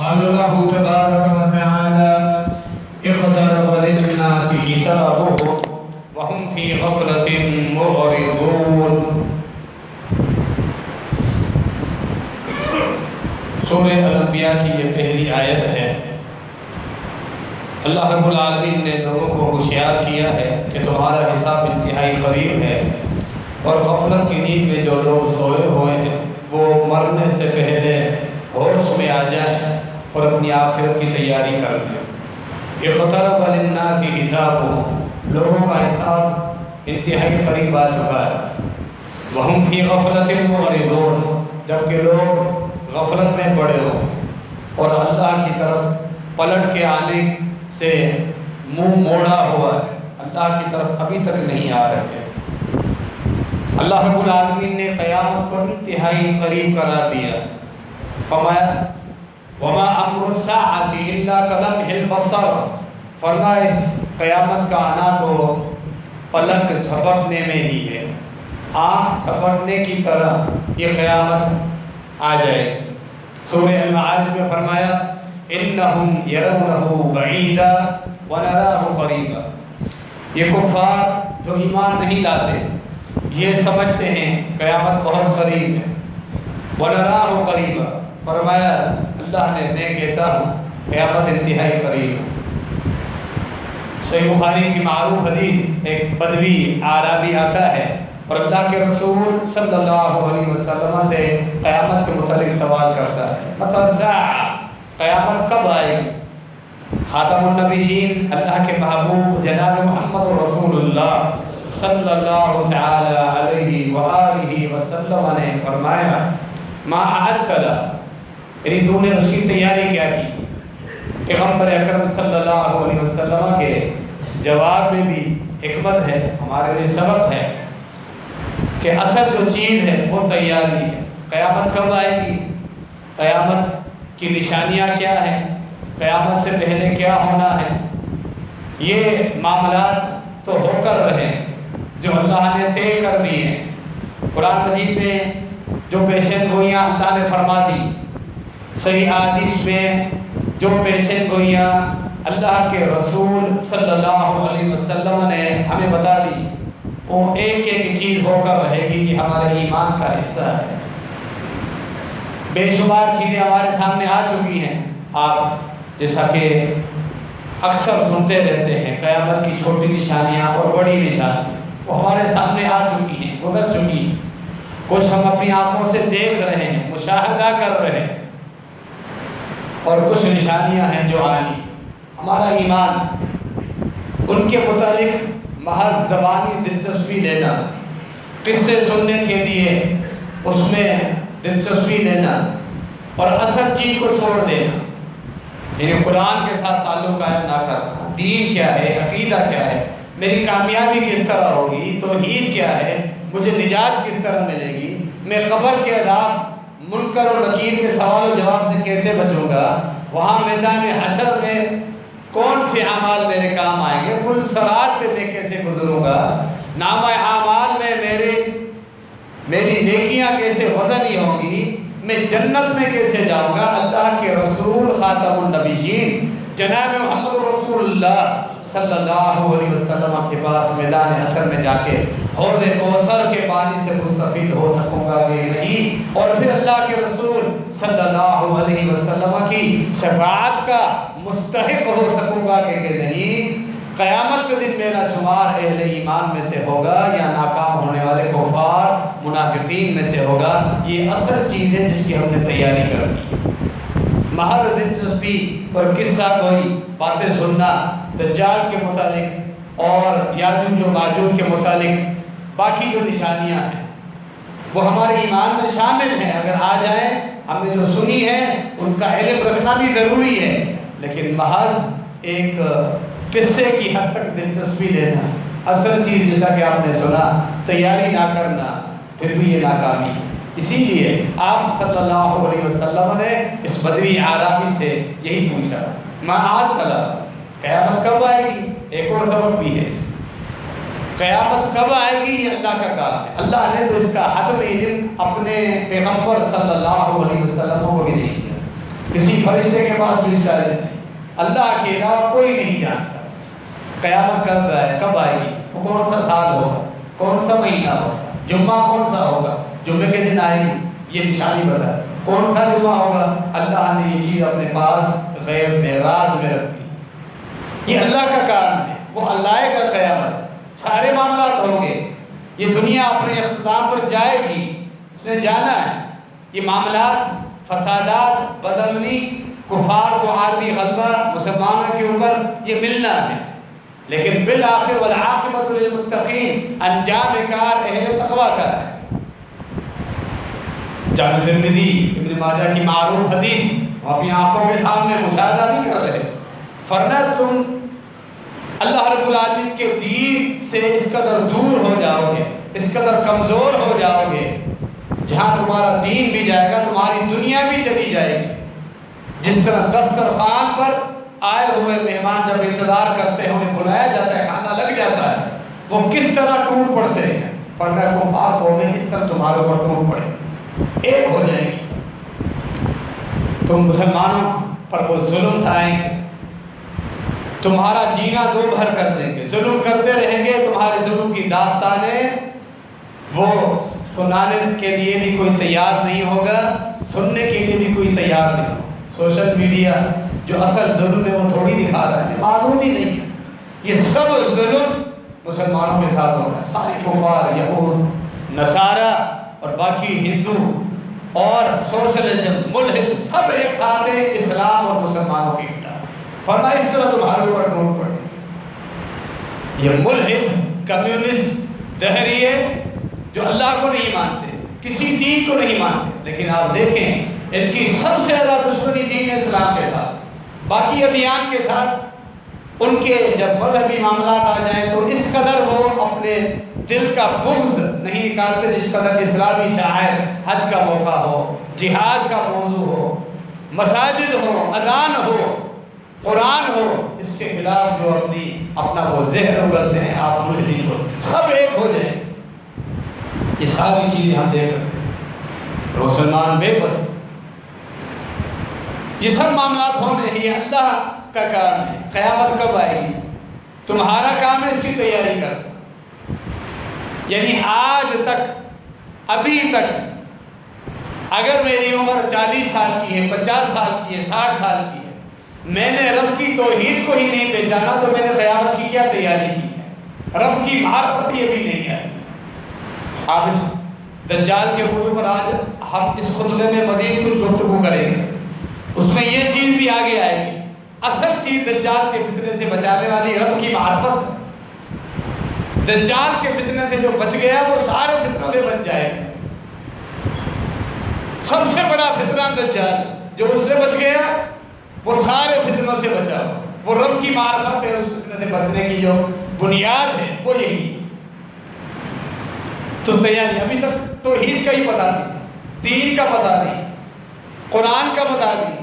قال الله تبارك وتعالى اقترب للناس حسابهم وهم في غفلة معرضون۔ سورہ الانبیاء کی یہ پہلی آیت ہے۔ اللہ رب العالمین نے لوگوں کو ہوشیار کیا ہے کہ تمہارا حساب انتہائی قریب ہے، اور غفلت کی نیند میں جو لوگ سوئے ہوئے ہیں وہ مرنے سے پہلے ہوش میں آ جائیں اور اپنی آخرت کی تیاری کر لیں۔ اقترب للناس حسابهم، لوگوں کا حساب انتہائی قریب آ چکا ہے۔ وہم فی غفلۃ معرضون، جبکہ لوگ غفلت میں پڑے ہوں اور اللہ کی طرف پلٹ کے آنے سے منہ موڑا ہوا ہے، اللہ کی طرف ابھی تک نہیں آ رہے ہیں۔ اللہ رب العالمین نے قیامت کو انتہائی قریب قرار دیا۔ فرمایا وما امر الساعۃ الا کلمح البصر، فرمایا اس قیامت کا آنا تو پلک جھپکنے میں ہی ہے، آنکھ جھپکنے کی طرح یہ قیامت آ جائے۔ سورہ المعارج میں فرمایا انہم یرونہ بعیدا ونراہ قریبا، یہ کفار جو ایمان نہیں لاتے یہ سمجھتے ہیں قیامت بہت قریب ہے۔ وَنَرَاهُ قَرِيبًا، فرمایا اللہ نے میں کہتا ہوں قیامت انتہائی قریب ہے۔ صحیح بخاری کی معروف حدیث، ایک بدوی اعرابی آتا ہے اور اللہ کے رسول صلی اللہ علیہ وسلم سے قیامت کے متعلق سوال کرتا ہے، متی الساعہ، قیامت کب آئے گی؟ خاتم النبیین اللہ کے محبوب جناب محمد رسول اللہ صلی اللہ تعالی علیہ وآلہ وسلم نے فرمایا ما اعدت لها، یعنی تو نے اس کی تیاری کیا کی؟ پیغمبر اکرم صلی اللہ علیہ وسلم کے جواب میں بھی حکمت ہے، ہمارے لیے سبق ہے کہ اصل جو چیز ہے وہ تیاری ہے۔ قیامت کب آئے گی؟ قیامت کی نشانیاں کیا ہیں؟ قیامت سے پہلے کیا ہونا ہے؟ یہ معاملات تو ہو کر رہے جو اللہ نے طے کر دی ہیں۔ قرآن مجید میں جو پیشن گوئیاں اللہ نے فرما دی، صحیح حدیث میں جو پیشن گوئیاں اللہ کے رسول صلی اللہ علیہ وسلم نے ہمیں بتا دی، وہ ایک ایک چیز ہو کر رہے گی، یہ ہمارے ایمان کا حصہ ہے۔ بے شمار چیزیں ہمارے سامنے آ چکی ہیں، آپ جیسا کہ اکثر سنتے رہتے ہیں قیامت کی چھوٹی نشانیاں اور بڑی نشانیاں، وہ ہمارے سامنے آ چکی ہیں، گزر چکی ہیں۔ کچھ ہم اپنی آنکھوں سے دیکھ رہے ہیں، مشاہدہ کر رہے ہیں، اور کچھ نشانیاں ہیں جو آنی۔ ہمارا ایمان ان کے متعلق محض زبانی دلچسپی لینا، قصے سننے کے لیے اس میں دلچسپی لینا اور اصل چیز کو چھوڑ دینا، یعنی قرآن کے ساتھ تعلق قائم نہ کرنا، دین کیا ہے، عقیدہ کیا ہے، میری کامیابی کس طرح ہوگی، توحید کیا ہے، مجھے نجات کس طرح ملے گی، میں قبر کے عذاب، منکر و نکیر کے سوال و جواب سے کیسے بچوں گا، وہاں میدان حشر میں کون سے اعمال میرے کام آئیں گے، پل صراط پہ میں کیسے گزروں گا، نامہ اعمال میں میری نیکیاں کیسے وزنی ہوں گی، میں جنت میں کیسے جاؤں گا۔ اللہ کے رسول خاتم النبیین جناب محمد رسول اللہ صلی اللہ علیہ وسلم کے پاس میدان حشر میں جا کے حوض کوثر کے پانی سے مستفید ہو سکوں گا کہ نہیں، اور پھر اللہ کے رسول صلی اللہ علیہ وسلم کی شفاعت کا مستحق ہو سکوں گا کہ نہیں۔ قیامت کے دن میرا شمار اہل ایمان میں سے ہوگا یا ناکام ہونے والے کفار منافقین میں سے ہوگا۔ یہ اصل چیز ہے جس کی ہم نے تیاری کرنی۔ محض دلچسپی اور قصہ کوئی باتیں سننا دجال کے متعلق اور یاجوج و ماجوج کے متعلق باقی جو نشانیاں ہیں وہ ہمارے ایمان میں شامل ہیں، اگر آ جائیں، ہم نے جو سنی ہے ان کا علم رکھنا بھی ضروری ہے، لیکن محض ایک قصے کی حد تک دلچسپی لینا، اصل چیز جیسا کہ آپ نے سنا تیاری نہ کرنا، پھر بھی یہ ناکامی۔ اسی لیے آپ صلی اللہ علیہ وسلم نے اس بدوی اعرابی سے یہی پوچھا ما اعدت لها، قیامت کب آئے گی؟ ایک اور سبق بھی ہے اس میں، قیامت کب آئے گی یہ اللہ کا کام ہے۔ اللہ نے تو اس کا حتم علم اپنے پیغمبر صلی اللہ علیہ وسلم کو بھی نہیں دیا، کسی فرشتے کے پاس بھی اس کا علم نہیں، اللہ کے علاوہ کوئی نہیں جانتا قیامت کب آئے گی، وہ کون سا سال ہوگا، کون سا مہینہ ہوگا، جمعہ کون سا ہوگا، جمعے کے دن آئے گی، یہ نشانی بتا ہے کون سا جمعہ ہوگا۔ اللہ نے یہ چیز اپنے پاس غیب میں راز میں رکھ دی، یہ اللہ کا کام ہے، وہ اللہ کا قیامت سارے معاملات ہوں گے، یہ دنیا اپنے اختتام پر جائے گی، اس نے جانا ہے، یہ معاملات فسادات بدامنی کفار کو عارضی غلبہ مسلمانوں کے اوپر یہ ملنا ہے، لیکن بالآخر والعاقبۃ للمتقین، انجام کار اہل تقویٰ کا ہے۔ جامع ترمذی ابن ماجہ کی معروف حدیث ہم اپنی آنکھوں کے سامنے مشاہدہ نہیں کر رہے، فرمایا تم اللہ رب العالمین کے دین سے اس قدر دور ہو جاؤ گے، اس قدر کمزور ہو جاؤ گے، جہاں تمہارا دین بھی جائے گا تمہاری دنیا بھی چلی جائے گی۔ جس طرح دسترخوان پر آئے ہوئے مہمان جب انتظار کرتے ہیں، انہیں بلایا جاتا ہے، کھانا لگ جاتا ہے، وہ کس طرح ٹوٹ پڑتے ہیں، فرمایا کفار قومیں اس طرح تمہارے اوپر ٹوٹ پڑے، ایک ہو جائیں گی، تم مسلمانوں پر وہ ظلم ڈھائیں گے، تمہارا جینا دو بھر کر دیں گے، ظلم کرتے رہیں گے، تمہارے ظلم کی داستانیں وہ سنانے کے لیے بھی کوئی تیار نہیں ہوگا، سننے کے لیے بھی کوئی تیار نہیں ہوگا۔ سوشل میڈیا جو اصل ظلم ہے وہ تھوڑی دکھا رہا ہے، معلوم ہی نہیں ہے، یہ سب ظلم مسلمانوں کے ساتھ ہو رہا ہے، سارے کفار یہود نصارہ اور باقی ہندو اور سوشلزم ملحد سب ایک ساتھ ہیں اسلام اور مسلمانوں کے خلاف، فرمایا اس طرح تمہارے اوپر ٹوٹ پڑے۔ یہ ملحد کمیونسٹ دہریے جو اللہ کو نہیں مانتے، کسی دین کو نہیں مانتے، لیکن آپ دیکھیں ان کی سب سے زیادہ دشمنی دین اسلام کے ساتھ، باقی ادیان کے ساتھ ان کے جب مذہبی معاملات آ جائیں تو اس قدر وہ اپنے دل کا بغض نہیں نکالتے جس قدر اسلامی شاعر حج کا موقع ہو، جہاد کا موضوع ہو، مساجد ہو، اذان ہو، قرآن ہو، اس کے خلاف جو اپنا وہ زہر اگلتے ہیں، آپ مجھے ہو سب ایک ہو جائیں۔ یہ ساری چیزیں ہم دیکھ رہے ہیں، مسلمان بے بس، یہ سب معاملات ہونے ہی اللہ کا کام ہے۔ قیامت کب آئے گی؟ تمہارا کام ہے اس کی تیاری کرنا، یعنی آج تک ابھی تک اگر میری عمر 40 سال کی ہے، 50 سال کی ہے، 60 سال کی ہے، میں نے رب کی توحید کو ہی نہیں پہچانا تو میں نے قیامت کی کیا تیاری کی ہے؟ رب کی معرفت یہ بھی نہیں ہے۔ آپ اس دجال کے موضوع پر آج ہم اس خطبے میں مزید کچھ گفتگو کریں گے، اس میں یہ چیز بھی آگے آئے گی، اصل چیز دجال کے فتنے سے بچانے والی رب کی معرفت۔ دجال کے فتنے سے جو بچ گیا وہ سارے فتنوں سے بچ جائے گا۔ سب سے بڑا فتنہ دجال، جو اس سے بچ گیا وہ سارے فتنوں سے بچا، وہ رب کی معرفت ہے، اس فتنے سے بچنے کی جو بنیاد ہے وہ یہی۔ تو تیاری ابھی تک توحید کا ہی پتہ نہیں، دین کا پتہ نہیں، قرآن کا پتہ نہیں،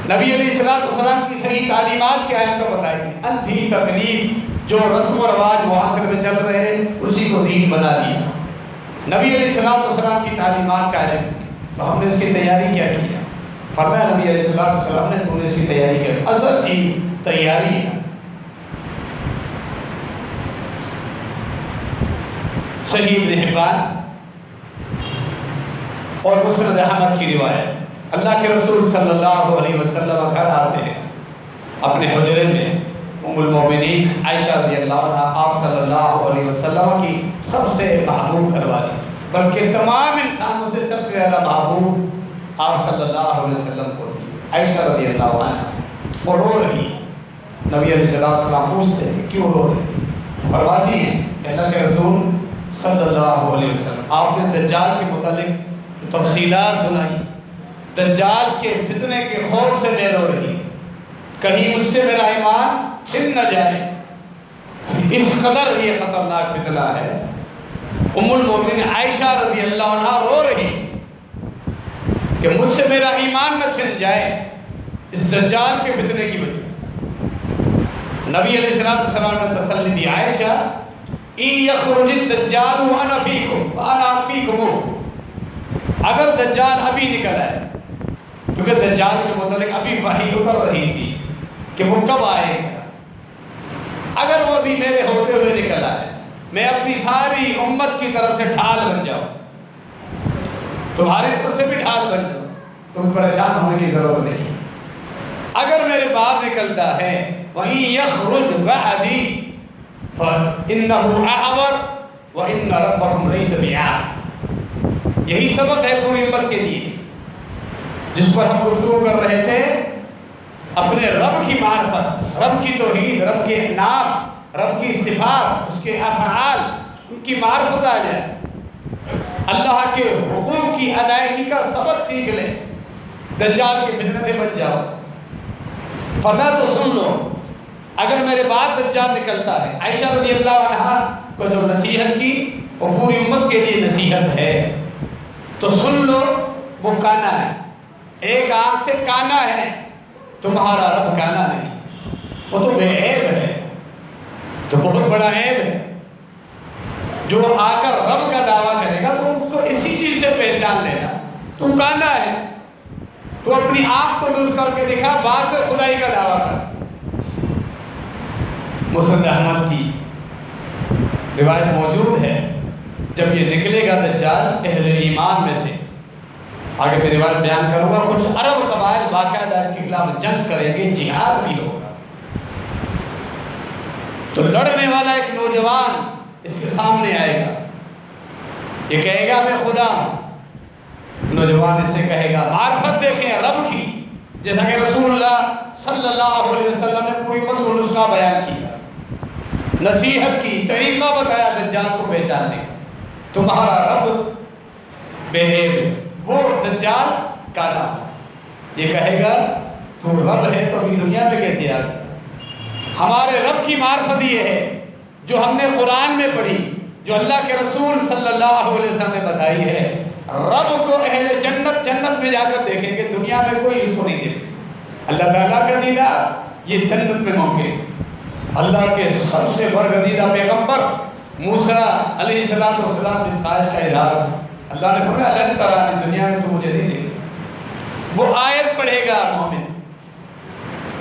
نبی علیہ السلام کی صحیح تعلیمات کیا ہے ان کا پتہ نہیں، اندھی تقلید جو رسم و رواج معاصر میں چل رہے ہیں اسی کو دین بنا لیا، نبی علیہ السلام کی تعلیمات کا علم نہیں، تو ہم نے اس کی تیاری کیا کیا؟ فرمایا نبی علیہ السلام نے تم نے اس کی تیاری کیا، اصل چیز تیاری ہے۔ صحیح ابن حبان اور مسند احمد کی روایت، اللہ کے رسول صلی اللہ علیہ وسلم گھر آتے ہیں، اپنے حجرے میں ام المومنین عائشہ رضی اللہ عنہ آپ صلی اللہ علیہ وسلم کی سب سے محبوب گھر والی، بلکہ تمام انسانوں سے سب سے زیادہ محبوب آپ صلی اللہ علیہ وسلم کو تھی عائشہ رضی اللہ عنہ، وہ رو رہی، نبی علیہ السلام پوچھتے ہیں کیوں رو رہی؟ فرماتی ہیں کہ اللہ کے رسول صلی اللہ علیہ وسلم آپ نے دجال کے متعلق تفصیلات سنائی، دجال کے فتنے کے خوف سے میں رو رہی، کہیں مجھ سے میرا ایمان چھن نہ جائے، اس قدر یہ خطرناک فتنہ ہے۔ ام المومنین عائشہ رضی اللہ عنہ رو رہی کہ مجھ سے میرا ایمان نہ چھن جائے اس دجال کے فتنے کی وجہ سے۔ نبی علیہ السلام نے تسلی دی، عائشہ ان یخرج الدجال وانا فیکم وانا فیکم، اگر دجال ابھی نکل آئے کیونکہ دجال کے متعلق ابھی وحی اتر رہی تھی کہ وہ کب آئے گا۔ اگر وہ بھی میرے ہوتے ہوئے نکل آئے، میں اپنی ساری امت کی طرف سے ڈھال بن جاؤں، تمہاری طرف سے بھی ڈھال بن جاؤں، تم پریشان ہونے کی ضرورت نہیں۔ اگر میرے بعد نکلتا ہے وَإِن يَخْرُجْ بَعْدِي فَإِنَّهُ أَعْوَرُ وَإِنَّ رَبَّكُمْ لَيْسَ بِأَعْوَرُ۔ یہی سبق ہے پوری امت کے لیے جس پر ہم گفتگو کر رہے تھے، اپنے رب کی معرفت، رب کی توحید، رب کے نام، رب کی صفات، اس کے افعال، ان کی معرفت آ جائے، اللہ کے حقوق کی ادائیگی کا سبق سیکھ لیں، دجال کے فتنے سے بچ جاؤ۔ فرمایا تو سن لو، اگر میرے بعد دجال نکلتا ہے، عائشہ رضی اللہ عنہا کو جو نصیحت کی وہ پوری امت کے لیے نصیحت ہے، تو سن لو، وہ کانا ہے، ایک آنکھ سے کانا ہے، تمہارا رب کانا نہیں، وہ تو بے عیب ہے، تو بہت بڑا عیب ہے۔ جو آ کر رب کا دعویٰ کرے گا تو اس کو اسی چیز سے پہچان لینا، تو کانا ہے، تو اپنی آنکھ کو درست کر کے دکھا، بعد میں خدائی کا دعویٰ کر۔ مسند احمد کی روایت موجود ہے، جب یہ نکلے گا دجال اہل ایمان میں سے، آگے میں روایت بیان کروں گا، کچھ عرب قبائل باقاعدہ اس کے خلاف جنگ کریں گے، جہاد بھی ہوگا، تو لڑنے والا ایک نوجوان اس کے سامنے آئے گا، یہ کہے گا میں خدا ہوں، نوجوان اس سے کہے گا معرفت دیکھیں رب کی، جیسا کہ رسول اللہ صلی اللہ علیہ وسلم نے پوری امت کو نسخہ بیان کیا، نصیحت کی، طریقہ بتایا دجال کو پہچاننے کا۔ تمہارا رب بے عیب ہے، وہ دجال کانا، یہ کہے گا تو رب ہے تو ابھی دنیا میں کیسے آ گیا؟ ہمارے رب کی معرفت یہ ہے جو ہم نے قرآن میں پڑھی، جو اللہ کے رسول صلی اللہ علیہ وسلم نے بتائی ہے، رب کو اہل جنت جنت میں جا کر دیکھیں گے، دنیا میں کوئی اس کو نہیں دیکھ سکتا۔ اللہ تعالیٰ کا دیدار یہ جنت میں ممکن، اللہ کے سب سے برگزیدہ پیغمبر موسیٰ علیہ السلام اس خواہش کا اظہار ہے، اللہ نے فرمایا لن ترانی، دنیا میں تو مجھے نہیں دیکھ سکتا۔ وہ آیت پڑھے گا مومن،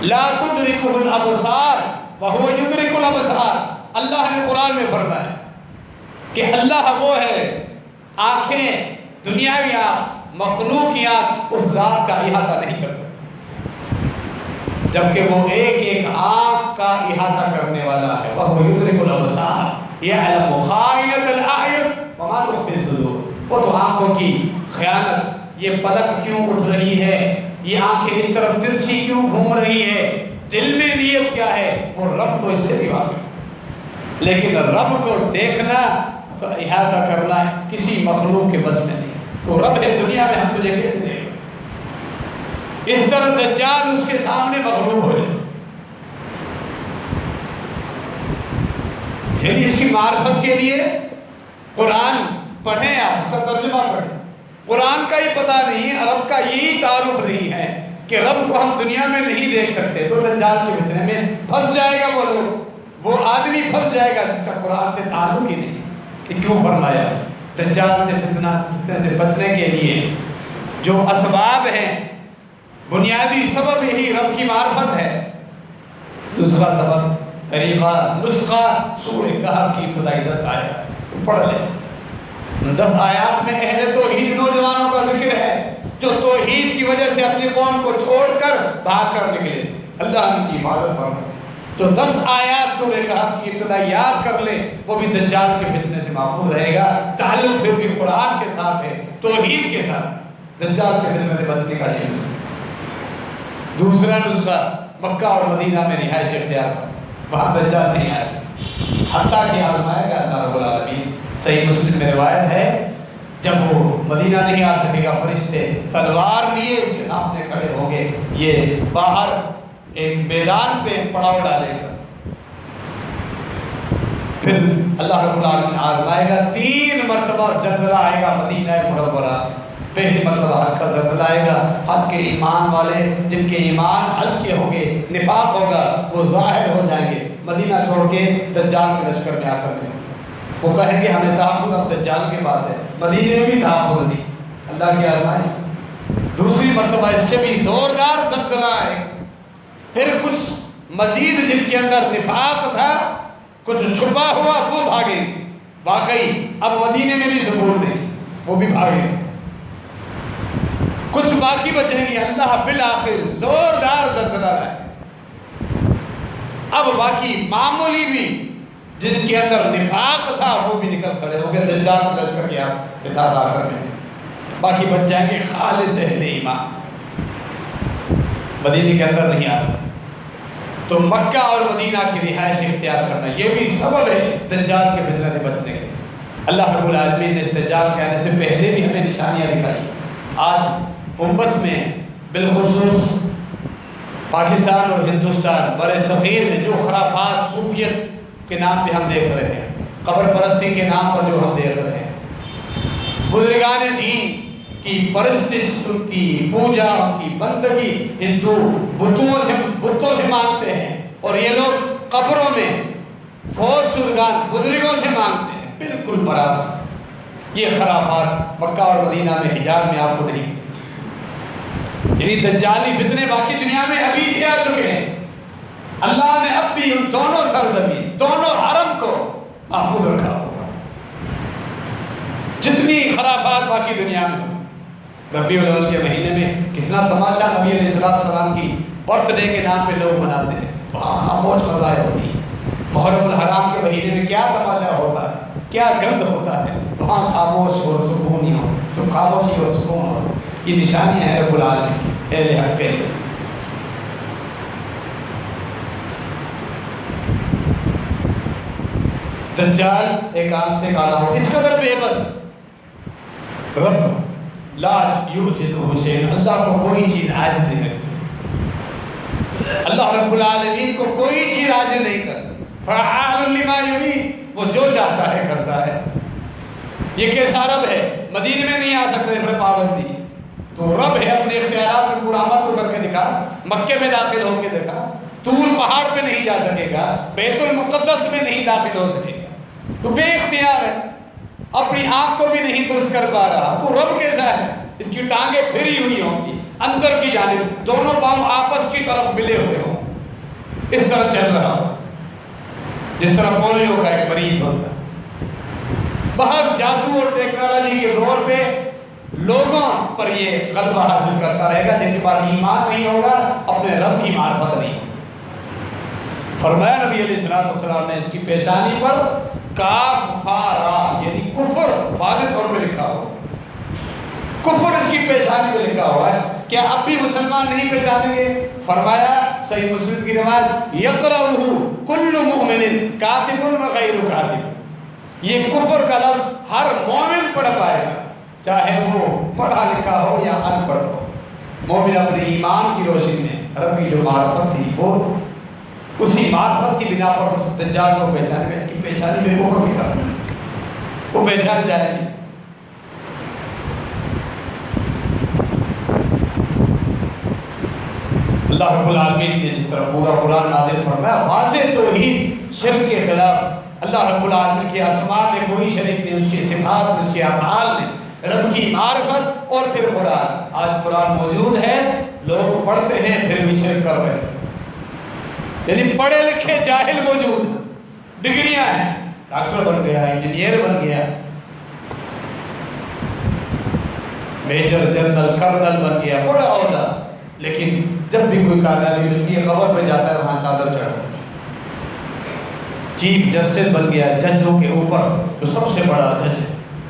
لا تدرکہ الابصار وہو یدرک الابصار، اللہ نے قرآن میں فرمایا کہ اللہ وہ ہے، آنکھیں دنیاوی آنکھ، مخلوقی آنکھ اس ذات کا احاطہ نہیں کر سکتی، جبکہ وہ ایک ایک آنکھ کا احاطہ کرنے والا ہے، وہو یدرک الابصار یعلم خائنۃ الاعین وما تخفی الصدور۔ وہ تو آنکھوں کی خیانت، یہ پلک کیوں اٹھ رہی ہے، یہ آنکھیں اس طرف ترچھی کیوں گھوم رہی ہے، دل میں نیت کیا ہے، وہ رب تو اس سے بھی واقف ہے، لیکن رب کو دیکھنا، اس کا احاطہ کرنا کسی مخلوق کے بس میں نہیں۔ تو رب ہے دنیا میں، ہم تجھے کیسے دیکھیں؟ اس طرح دجال اس کے سامنے مغلوب ہو جائے، یعنی اس کی معرفت کے لیے قرآن پڑھیں، آپ اس کا ترجمہ پڑھیں، قرآن کا ہی پتہ نہیں ہے، رب کا یہی تعارف نہیں ہے کہ رب کو ہم دنیا میں نہیں دیکھ سکتے، تو دجال کے فتنے میں پھنس جائے گا وہ لوگ، وہ آدمی پھنس جائے گا جس کا قرآن سے تعلق ہی نہیں کہ کیوں فرمایا دجال سے فتنہ سے بچنے کے لیے جو اسباب ہیں، بنیادی سبب یہی رب کی معرفت ہے۔ دوسرا سبب، طریقہ، نسخہ، سورہ کہف کی ابتدائی 10 آیات پڑھ لیں۔ 10 آیات میں اہل توحید نوجوانوں کا ذکر ہے جو توحید کی وجہ سے اپنی قوم کو چھوڑ کر بھاگ کر نکلے تھے، اللہ ان کی حفاظت فرمائے۔ تو 10 آیات سورہ کہف کی ابتدا یاد کر لیں، وہ بھی دجال کے فتنے سے محفوظ رہے گا۔ تعلق پھر بھی قرآن کے ساتھ ہے، توحید کے ساتھ، دجال کے فتنے سے بچنے کا یہ نسخہ۔ دوسرا نسخہ، مکہ اور مدینہ میں رہائش اختیار کرنا، وہاں دجال نہیں آئے، حتیٰ کہ آزمائے گا اللہ رب العالمین۔ صحیح مسلم میں روایت ہے، جب وہ مدینہ نہیں آ سکے گا، فرشتے تلوار لیے اس کے سامنے کھڑے ہوں گے، یہ باہر ایک میدان پہ پڑاؤ ڈالے گا، پھر اللہ رب العالمین آزمائے گا، 3 مرتبہ زلزلہ آئے گا مدینہ منورہ۔ پہلی مرتبہ حق کا زلزلہ آئے گا، حق کے ایمان والے جن کے ایمان ہلکے ہوں گے، نفاق ہوگا، وہ ظاہر ہو جائیں گے، مدینہ چھوڑ کے دجال کے لشکر میں آ کر ملیں گے، وہ کہیں گے ہمیں تحفظ اب دجال کے پاس ہے، مدینے میں بھی تحفظ نہیں، اللہ کی آزمائش۔ دوسری مرتبہ اس سے بھی زوردار زلزلہ ہے، پھر کچھ مزید جن کے اندر نفاق تھا، کچھ چھپا ہوا، وہ بھاگے، واقعی اب مدینے میں بھی سکون نہیں، وہ بھی بھاگے، کچھ باقی بچیں گی، اللہ بالآخر زوردار زلزلہ لائے۔ اب باقی معمولی بھی جن کے اندر نفاق تھا وہ بھی نکل کھڑے ہو گئے، دجال کے لشکر کے آپ کے ساتھ آ کر میں، باقی بچ جائیں گے خالص اہل ایمان، مدینے کے اندر نہیں آ سکتے۔ تو مکہ اور مدینہ کی رہائش اختیار کرنا یہ بھی سبب ہے دجال کے فتنہ سے بچنے کے۔ اللہ رب العالمین نے اس دجال کے آنے سے پہلے بھی ہمیں نشانیاں دکھائی۔ آج امت میں بالخصوص پاکستان اور ہندوستان بر صغیر میں جو خرافات صوفیت کے نام پہ ہم دیکھ رہے ہیں، قبر پرستی کے نام پر جو ہم دیکھ رہے ہیں، بزرگان دین کی پرستش، ان کی پوجا، ان کی بندگی ہندو بتوں سے مانگتے ہیں، اور یہ لوگ قبروں میں فوت شدگان بزرگوں سے مانگتے ہیں، بالکل برابر۔ یہ خرافات مکہ اور مدینہ میں، حجاز میں آپ کو نہیں، یعنی دجالی فتنے باقی دنیا میں ابھی سے آ چکے ہیں۔ اللہ نے اب بھی ان دونوں سرزمین، دونوں حرم کو محفوظ رکھا ہوگا۔ جتنی خرافات باقی دنیا میں، ربیع الاول کے مہینے میں کتنا تماشا نبی علیہ السلام کی برتھ ڈے کے نام پہ لوگ مناتے ہیں، وہاں خاموش فضائیں ہوتی ہیں۔ محرم الحرام کے مہینے میں کیا تماشا ہوتا ہے، کیا گند ہوتا ہے، وہاں خاموش اور سکون ہی ہو، خاموشی اور سکون ہو۔ یہ نشانی ہے رب العالمین اہل حق کے لیے۔ دجال ایک آنکھ سے کالا ہو، اس قدر بے بس، رب لا یعجزہ شیء، اللہ کو کوئی چیز عاجز نہیں رکھتی، اللہ رب العالمین کو کوئی چیز عاجز نہیں کرتی، فعال لما یرید، وہ جو چاہتا ہے کرتا ہے۔ یہ کیسا رب ہے؟ مدینے میں نہیں آ سکتے پھر پابندی، تو رب ہے اپنے اختیارات میں پورا عمل تو کر کے دکھا، مکے میں داخل ہو کے دکھا، طور پہاڑ پہ نہیں جا سکے گا، بیت المقدس میں نہیں داخل ہو سکے گا، تو بے اختیار ہے، اپنی آنکھ کو بھی نہیں درست کر پا رہا، تو رب کیسا ہے؟ اس کی ٹانگیں پھری ہوئی ہوں گی اندر کی جانب، دونوں پاؤں آپس کی طرف ملے ہوئے ہوں، اس طرح چل رہا ہو جس طرح پولیو کا ایک مریض ہوتا ہے۔ بہت جادو اور ٹیکنالوجی کے دور پہ لوگوں پر یہ غلبہ حاصل کرتا رہے گا جن کے پاس ایمان نہیں ہوگا، اپنے رب کی معرفت نہیں۔ فرمایا نبی علیہ السلام نے اس کی پیشانی پر کاف فا را، یعنی کفر واضح طور پہ لکھا ہوا، کفر اس کی پیشانی پہ لکھا ہوا ہے۔ کیا اب بھی مسلمان نہیں پہچانیں گے؟ فرمایا صحیح مسلم کی روایت، یقرأہ کل مؤمن کاتب و غیر کاتب، یہ کفر کا لفظ ہر مومن پڑھ پائے گا، چاہے وہ پڑھا لکھا ہو یا ان پڑھ ہو۔ مومن اپنے ایمان کی روشنی میں رب کی جو معرفت تھی، وہ اسی معرفت کی بنا پر دجال کو پہچانے گا، اس کی پیشانی میں کفر لکھا ہے، وہ پہچان جائے گی۔ اللہ رب العالمین نے جس طرح پورا قرآن نازل فرمایا، واضح توحید، شرک کے خلاف، اللہ رب العالمین کے اسماء میں کوئی شریک نہیں، اس کی صفات میں، اس کے افعال میں، رب کی معرفت، اور پھر قرآن۔ آج قرآن موجود ہے، لوگ پڑھتے ہیں پھر بھی شرک کر رہے ہیں، یعنی پڑھے لکھے جاہل موجود ہیں، ڈگریاں ہیں، ڈاکٹر بن گیا، انجینئر بن گیا، میجر جنرل کرنل بن گیا، بڑا عہدہ، لیکن جب بھی کوئی کامیابی ملتی ہے قبر پہ جاتا ہے، وہاں چادر چڑھا، چیف جسٹس بن گیا، ججوں کے اوپر جو سب سے بڑا جج ہے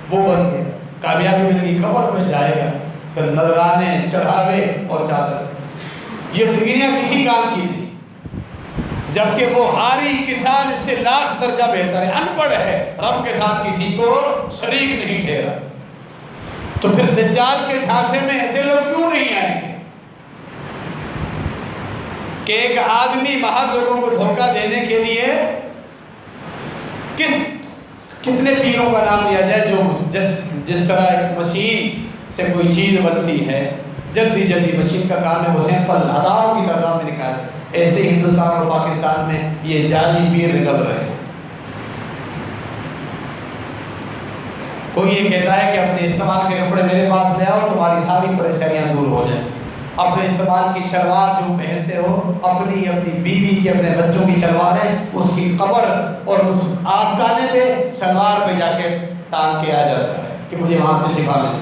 وہ بن گیا، کامیابی مل گئی، قبر پہ جائے گا پھر نذرانے چڑھاوے اور چادر، یہ ڈگریاں کسی کام کی نہیں، جبکہ وہ ہاری کسان اس سے لاکھ درجہ بہتر ہے، ان پڑھ ہے، رب کے ساتھ کسی کو شریک نہیں ٹھہرا۔ تو پھر دجال کے جھانسے میں ایسے لوگ کیوں نہیں آئیں گے کہ ایک آدمی محض لوگوں کو دھوکہ دینے کے لیے کتنے پیروں کا نام لیا جائے جو جس طرح ایک مشین سے کوئی چیز بنتی ہے، جلدی جلدی مشین کا کام ہے وہ سیمپل ہزاروں کی تعداد میں نکالے، ایسے ہندوستان اور پاکستان میں یہ جعلی پیر نکل رہے ہیں۔ کوئی یہ کہتا ہے کہ اپنے استعمال کے کپڑے میرے پاس لے آؤ تمہاری ساری پریشانیاں دور ہو جائیں. اپنے استعمال کی شلوار جو پہنتے ہو اپنی بیوی کی اپنے بچوں کی شلوار ہے اس کی قبر اور اس آستانے پہ شلوار پہ جا کے ٹانگ کے آ جاتا ہے کہ مجھے وہاں سے شفا ملے.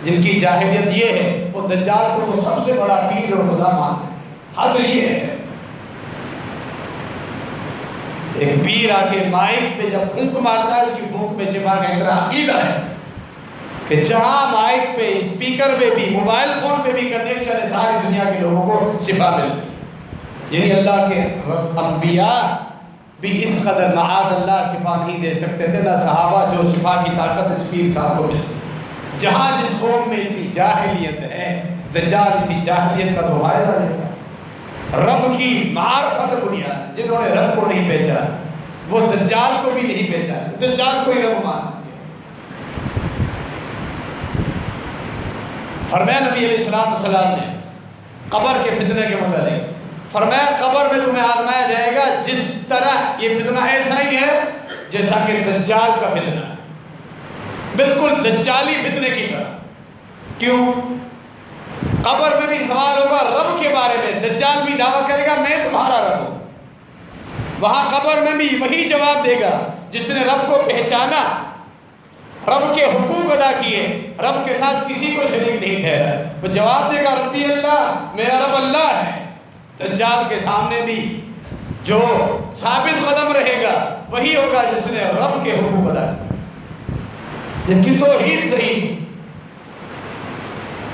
جن کی جاہلیت یہ ہے وہ دجال کو تو سب سے بڑا پیر اور خدا مانتے ہیں. حد یہ ہے ایک پیر آ کے مائک پہ جب پھونک مارتا ہے اس کی پھونک میں شفا کا اتنا عقیدہ ہے کہ جہاں مائک پہ اسپیکر پہ بھی موبائل فون پہ بھی کنیکشن ہے ساری دنیا کے لوگوں کو شفا مل گئی. یعنی اللہ کے انبیاء بھی اس قدر معاذ اللہ شفا نہیں دے سکتے تھے نہ صحابہ جو شفا کی طاقت اس پیر صاحب کو مل. جہاں جس قوم میں اتنی جاہلیت ہے دجال اسی جاہلیت کا تو فائدہ لیتا ہے. رب کی معرفت بنیاد جنہوں نے رب کو نہیں پہچانا وہ دجال کو بھی نہیں پہچانا, دجال کو ہی رب مان. فرمایا نبی علیہ السلام نے قبر کے فتنے کے متعلق فرمایا قبر میں تمہیں آزمایا جائے گا جس طرح یہ فتنہ ایسا ہی ہے جیسا کہ دجال کا فتنہ ہے, بالکل دجالی فتنے کی طرح. کیوں؟ قبر میں بھی سوال ہوگا رب کے بارے میں, دجال بھی دعویٰ کرے گا میں تمہارا رب ہوں. وہاں قبر میں بھی وہی جواب دے گا جس نے رب کو پہچانا, رب کے حقوق ادا کیے, رب کے ساتھ کسی کو شریک نہیں ٹھہرا, وہ جواب دے گا ربی اللہ, میرا رب اللہ ہے. دجال کے سامنے بھی جو ثابت قدم رہے گا وہی ہوگا جس نے رب کے حقوق ادا کیے, جس کی توحید صحیح تھی.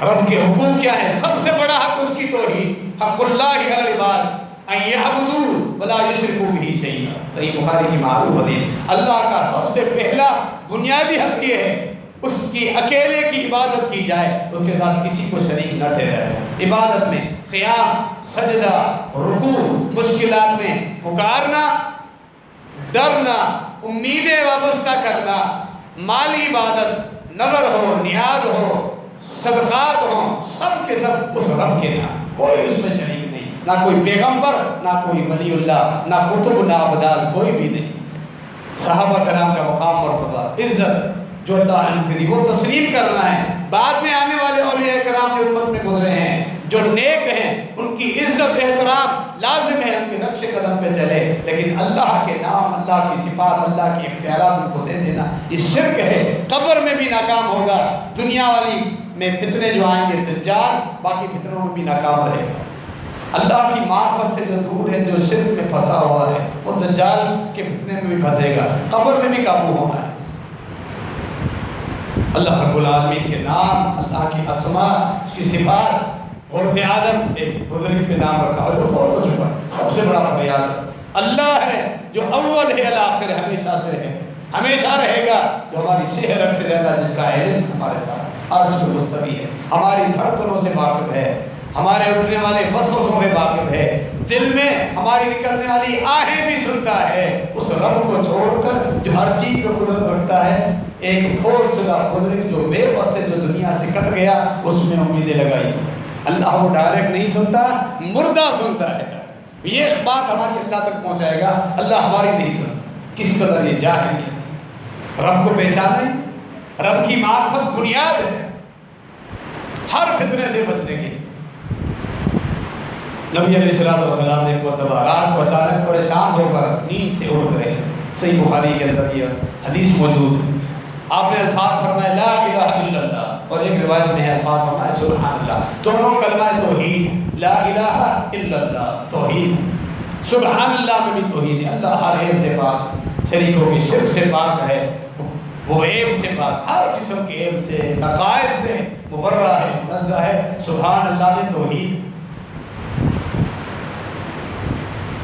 رب کے حقوق کیا ہے؟ سب سے بڑا حق اس کی توحید, حق اللہ علی العباد ان یعبدوا ولا یشرکوا بہ شیئا. صحیح بخاری کی معروف حدیث. اللہ کا سب سے پہلا بنیادی حق یہ ہے اس کی اکیلے کی عبادت کی جائے, اس کے ساتھ کسی کو شریک نہ ٹھہرایا جائے. عبادت میں قیام, سجدہ, رکوع, مشکلات میں پکارنا, ڈرنا, امیدیں وابستہ کرنا, مالی عبادت, نظر ہو, نیاز ہو, صدقات ہوں, سب کے سب اس رب کے نام, کوئی اس میں شریک نہیں, نہ کوئی پیغمبر, نہ کوئی ولی اللہ, نہ کتب, نہ ابدال, کوئی بھی نہیں. صحابہ کرام کا مقام مرتبہ عزت جو اللہ نے دی وہ تسلیم کرنا ہے. بعد میں آنے والے اولیاء کرام جو امت میں گزرے ہیں جو نیک ہیں ان کی عزت احترام لازم ہے, ان کے نقش قدم پہ چلے, لیکن اللہ کے نام, اللہ کی صفات, اللہ کے اختیارات ان کو دے دینا یہ شرک ہے. قبر میں بھی ناکام ہوگا, دنیا والی میں فتنے جو آئیں گے دجال باقی فتنوں میں بھی ناکام رہے گا. اللہ کی معرفت سے جو دور ہے, جو شرک میں پھنسا ہوا ہے وہ دجال کے فتنے میں بھی پھنسے گا, قبر میں بھی قابو ہونا ہے. اللہ رب العالمین کے نام, اللہ کی اسماء, اس کی صفات. غرف آدم ایک بزرگ کے نام رکھا اور وہ فوت ہو چکا, سب سے بڑا فریاد اللہ ہے جو اول ہے الآخر, ہمیشہ سے ہے, ہمیشہ رہے گا, جو ہماری شہرت سے زیادہ, جس کا علم ہمارے ساتھ عرش میں مستوی ہے, ہماری دھڑکنوں سے واقف ہے, ہمارے اٹھنے والے وسوسوں سے واقف ہے, دل میں ہماری نکلنے والی آہیں بھی سنتا ہے. اس رب کو چھوڑ کر جو ہر چیز پہ قدرت رکھتا ہے, ایک فوت شدہ بزرگ جو بے بس سے جو دنیا سے کٹ گیا اس میں امیدیں لگائی. اللہ وہ ڈائریکٹ نہیں سنتا, مردہ سنتا ہے. یہ بات ہماری اللہ تک پہنچائے گا, اللہ ہماری نہیں سنتا. کس قدر یہ جاہل ہے. رب کو پہچانے, رب کی معرفت بنیاد ہے ہر فتنے سے بچنے کی. نبی علیہ السلام نے ایک مرتبہ رات کو اچانک پریشان ہو کر نیند سے اٹھ گئے. صحیح بخاری کے اندر یہ حدیث موجود ہے. آپ نے الفاظ فرمائے لا الہ الا اللہ, اور ایک روایت میں ہے الفاظ فرمائے سبحان اللہ. دونوں کلمہ توحید, لا الہ الا اللہ توحید, سبحان اللہ میں بھی توحید ہے. اللہ ہر عیب سے پاک, شریکوں کی شرک سے پاک ہے, وہ عیب سے پاک, ہر قسم کے عیب سے, نقائص سے مبرہ ہے, منزہ ہے. سبحان اللہ میں توحید.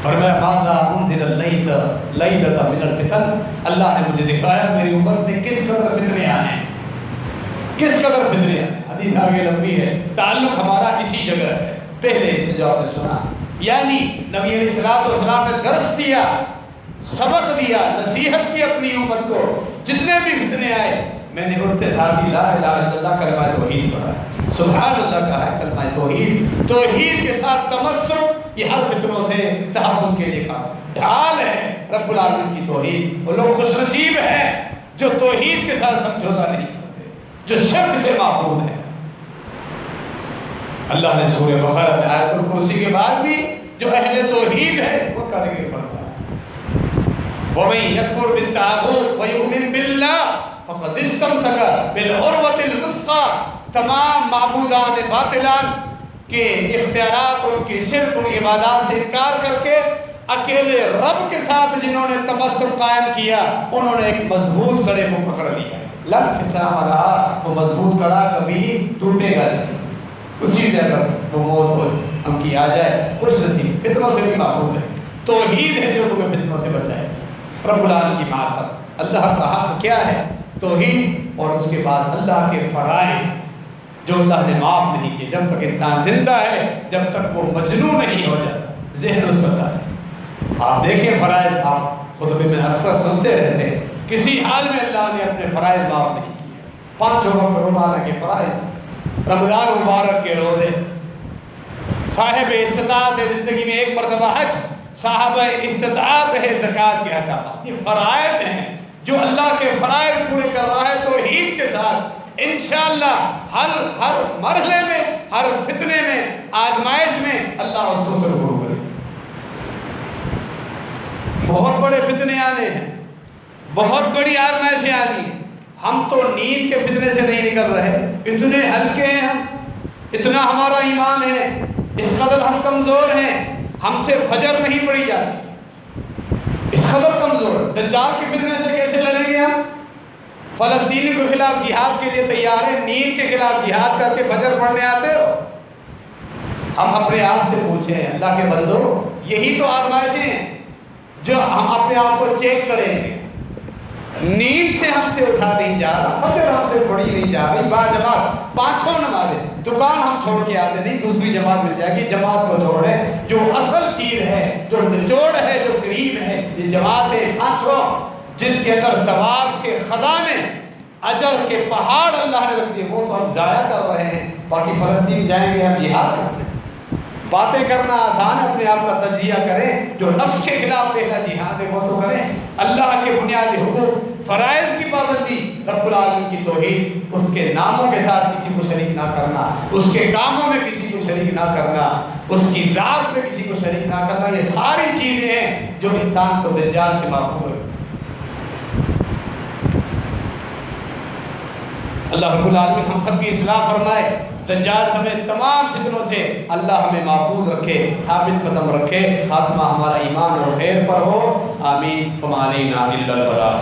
فرمایا ماذا انزل لیلۃ من الفتن, اللہ نے مجھے دکھایا میری امت میں کس قدر فتنے آنے ہیں, کس قدر فتنے آنے. حدیث آگے لمبی ہے, تعلق ہمارا اسی جگہ ہے. پہلے اس سے جو آپ نے سنا, یعنی نبی علیہ السلام نے درس دیا, سبق دیا, نصیحت کی اپنی امت کو. جتنے بھی فتنے آئے میں نے اٹھتے ساتھ ہی لا الہ الا اللہ کلمہ توحید پڑھا, سبحان اللہ کہا ہے, کلمہ توحید. توحید کے ساتھ تمسک یہ ہر فتنوں سے تحفظ کے لیے کام ڈھال ہے رب العالمین کی توحید. وہ لوگ خوش نصیب ہیں جو توحید کے ساتھ سمجھوتا نہیں کرتے، جو شرک سے محفوظ ہیں۔ اللہ نے سورہ بقرہ میں آیت الکرسی کے بعد بھی جو اہل توحید ہے ان کا ذکر فرمایا، وَمَن يَكْفُرْ بِالطَّاغُوتِ وَيُؤْمِن بِاللَّهِ فَقَدِ اسْتَمْسَكَ بِالْعُرْوَةِ الْوُثْقَىٰ۔ تمام معبودان باطلان کے اختیارات، ان کی شرک، ان عبادات سے انکار کر کے اکیلے رب کے ساتھ جنہوں نے تمسک قائم کیا، انہوں نے ایک مضبوط کڑے کو پکڑ لیا ہے۔ لن انفصام رہا، وہ مضبوط کڑا کبھی ٹوٹے گا نہیں، اسی جگہ وہ موت ہو ہم کی آ جائے، خوش نصیب، فتنوں سے بھی محفوظ ہے۔ توحید ہے جو تمہیں فتنوں سے بچائے، رب العالمین کی معرفت۔ اللہ کا حق کیا ہے؟ توحید، اور اس کے بعد اللہ کے فرائض جو اللہ نے معاف نہیں کیے۔ جب تک انسان زندہ ہے، جب تک وہ مجنون نہیں ہو جاتا، ذہن اس کا ساتھ ہے۔ آپ دیکھیں فرائض، آپ خطبے میں اکثر سنتے رہتے ہیں، کسی حال میں اللہ نے اپنے فرائض معاف نہیں کیے۔ 5 وقت روزانہ کے فرائض، رمضان مبارک کے روزے، صاحب استطاعت ہے زندگی میں 1 مرتبہ حج، صاحب استطاعت ہے زکوٰۃ کے احکامات، یہ فرائض ہیں۔ جو اللہ کے فرائض پورے کر رہا ہے توحید کے ساتھ، انشاءاللہ ہر مرحلے میں، ہر فتنے میں، آزمائش میں اللہ اس کو سرخرو کرے۔ بہت بڑے فتنے آنے ہیں، بہت بڑی آزمائشیں آنی ہیں۔ ہم تو نیند کے فتنے سے نہیں نکل رہے، اتنے ہلکے ہیں ہم، اتنا ہمارا ایمان ہے، اس قدر ہم کمزور ہیں، ہم سے فجر نہیں پڑی جاتی، اس قدر کمزور۔ دجال کے فتنے سے کیسے لڑیں گے ہم؟ فلسطینی کے خلاف جہاد کے لیے تیار ہیں، نیند کے خلاف جہاد کر کے فجر پڑھنے آتے ہو؟ ہم اپنے آپ سے پوچھیں اللہ کے بندو، یہی تو آزمائشیں ہیں جو ہم اپنے آپ کو چیک کریں گے۔ نیند سے ہم سے اٹھا نہیں جا رہا، فجر ہم سے پڑھی نہیں جا رہی، با جماعت 5 نمازیں، دکان ہم چھوڑ کے آتے نہیں، دوسری جماعت مل جائے گی، جماعت کو چھوڑیں۔ جو اصل چیز ہے، جو نچوڑ ہے، جو کریم ہے، یہ جماعت ہے 5 جن کے اندر ثواب کے خزانے، اجر کے پہاڑ اللہ نے رکھ دیے، وہ تو ہم ضائع کر رہے ہیں۔ باقی فلسطین جائیں گے ہم جہاد کرنے، باتیں کرنا آسان ہے، اپنے آپ کا تجزیہ کریں، جو نفس کے خلاف پہلا جہاد ہے وہ تو کریں۔ اللہ کے بنیادی حقوق، فرائض کی پابندی، رب العالمین کی توحید، اس کے ناموں کے ساتھ کسی کو شریک نہ کرنا، اس کے کاموں میں کسی کو شریک نہ کرنا، اس کی ذات میں کسی کو شریک نہ کرنا، یہ ساری چیزیں ہیں جو انسان کو دجال سے محفوظ رکھیں۔ اللہ رب العالمین ہم سب کی اصلاح فرمائے، دجال سمیت تمام فتنوں سے اللہ ہمیں محفوظ رکھے، ثابت قدم رکھے، خاتمہ ہمارا ایمان اور خیر پر ہو، آمین۔ وما علینا الا البلاغ۔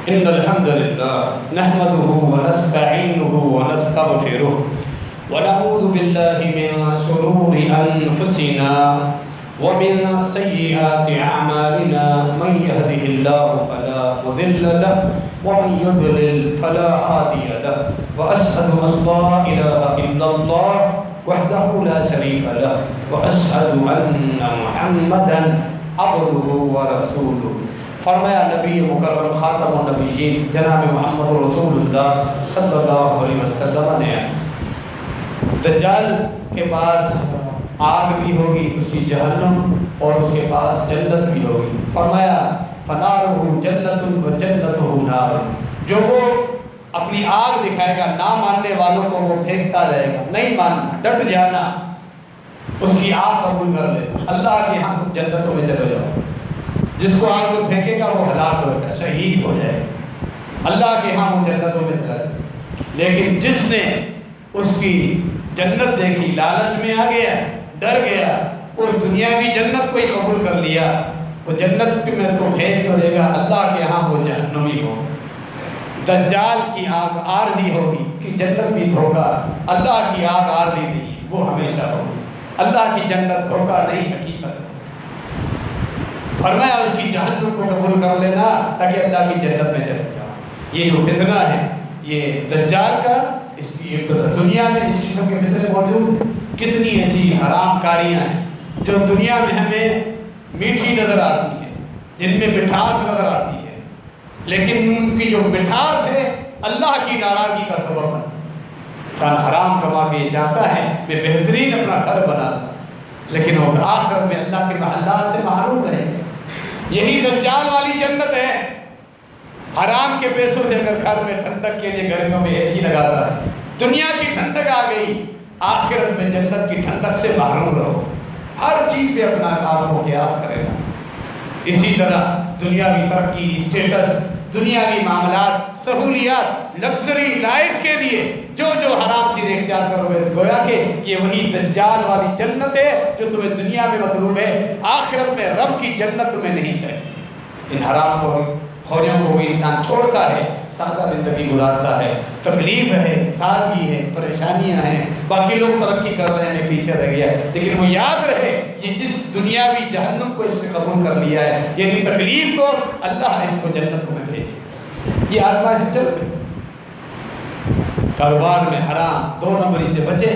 ان الحمد للہ نحمده ونستعینه ونستغفره ونعوذ بالله من شرور أنفسنا ومن سيئات أعمالنا، من يهده الله فلا مضل له ومن يضلل فلا هادي له، وأشهد أن لا إله إلا الله وحده لا شريك له، وأشهد أن محمدا عبده ورسوله۔ فرمایا نبی مکرم خاتم النبیین جناب محمد رسول اللہ صلی اللہ علیہ وسلم نے دجال کے پاس آگ بھی ہوگی، اس کی جہنم، اور اس کے پاس جنت بھی ہوگی۔ فرمایا فنارہ جنت و جنتہ نار، جو وہ اپنی آگ دکھائے گا، نہ ماننے والوں کو وہ پھینکتا جائے گا، نہیں ماننا، ڈٹ جانا، اس کی آگ قبول کر لے، اللہ کے ہاں تم جنتوں میں چلے جاؤ۔ جس کو آگ میں پھینکے گا وہ ہلاک ہو گا، شہید ہو جائے گا، اللہ کے ہاں وہ جنتوں میں چلا جائے۔ لیکن جس نے اس کی جنت دیکھی، لالچ میں آ گیا، ڈر گیا، اور دنیاوی جنت کو ہی قبول کر لیا، وہ جنت میں اس کو پھینک تو دے گا، اللہ کے ہاں وہ جہنمی ہو۔ دجال کی آگ عارضی ہوگی، اس کی جنت بھی دھوکہ، اللہ کی آگ عارضی نہیں، وہ ہمیشہ ہوگی، اللہ کی جنت دھوکہ نہیں، حقیقت۔ فرمایا اس کی جہنم کو قبول کر لینا تاکہ اللہ کی جنت میں چلے جاؤ۔ یہ جو فتنہ ہے یہ دجال کا، اس کی دنیا میں اس قسم کے فتنے موجود ہیں۔ کتنی ایسی حرام کاریاں ہیں جو دنیا میں ہمیں میٹھی نظر آتی ہیں، جن میں مٹھاس نظر آتی ہے، لیکن ان کی جو مٹھاس ہے اللہ کی ناراضگی کا سبب ہے۔ انسان حرام کما کے یہ چاہتا ہے میں بہترین اپنا گھر بنا لوں، لیکن وہ آخرت میں اللہ کے محلات سے محروم رہے۔ یہی دجال والی جنت ہے۔ حرام کے پیسوں سے اگر گھر میں ٹھنڈک کے لیے گرمیوں میں اے سی لگاتا ہے، دنیا کی ٹھنڈک آ گئی، آخرت میں جنت کی ٹھنڈک سے محروم رہو۔ ہر چیز پہ اپنا آپ کو قیاس کرے گا۔ اسی طرح دنیاوی ترقی، اسٹیٹس، دنیاوی معاملات، سہولیات، لگژری لائف کے لیے جو حرام چیز اختیار کرو گے، گویا کہ یہ وہی دجال والی جنت ہے جو تمہیں دنیا میں مطلوب ہے، آخرت میں رب کی جنت تمہیں نہیں چاہیے۔ ان حرام خوریوں کو بھی انسان چھوڑتا ہے، سادہ زندگی گزارتا ہے، تکلیف ہے، سادگی ہے، پریشانیاں ہیں، باقی لوگ ترقی کر رہے ہیں، میں پیچھے رہ گیا، لیکن وہ یاد رہے یہ جس دنیاوی جہنم کو اس نے قبول کر لیا ہے، یعنی تکلیف کو، اللہ اس کو جنتوں میں بھیجے۔ یہ آزمائش چل رہی۔ کاروبار میں حرام 2 نمبری سے بچے،